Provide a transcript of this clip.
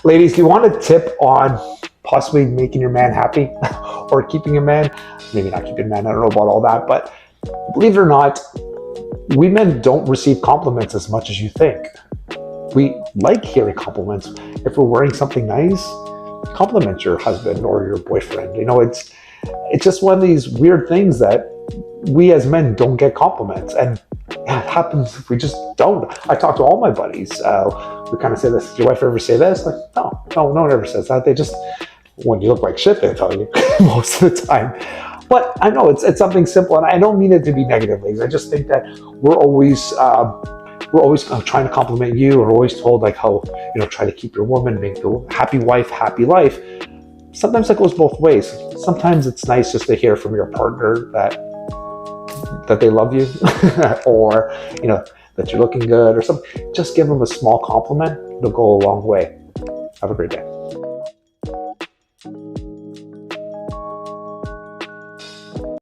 Ladies, do you want a tip on possibly making your man happy or keeping a man? Maybe not keeping a man, I don't know about all that, but believe it or not, we men don't receive compliments as much as you think. We like hearing compliments. If we're wearing something nice, compliment your husband or your boyfriend. It's just one of these weird things that we as men don't get compliments, and yeah, it happens if we just don't. I talk to all my buddies. We kind of say this. Did your wife ever say this? Like, no, no, no one ever says that. They just, when you look like shit, they tell you most of the time. But I know it's something simple, and I don't mean it to be negative, ladies. I just think that we're always trying to compliment you. We're always told like how try to keep your woman, make the happy wife, happy life. Sometimes that goes both ways. Sometimes it's nice just to hear from your partner that they love you, or that you're looking good, or something. Just give them a small compliment. It'll go a long way. Have a great day.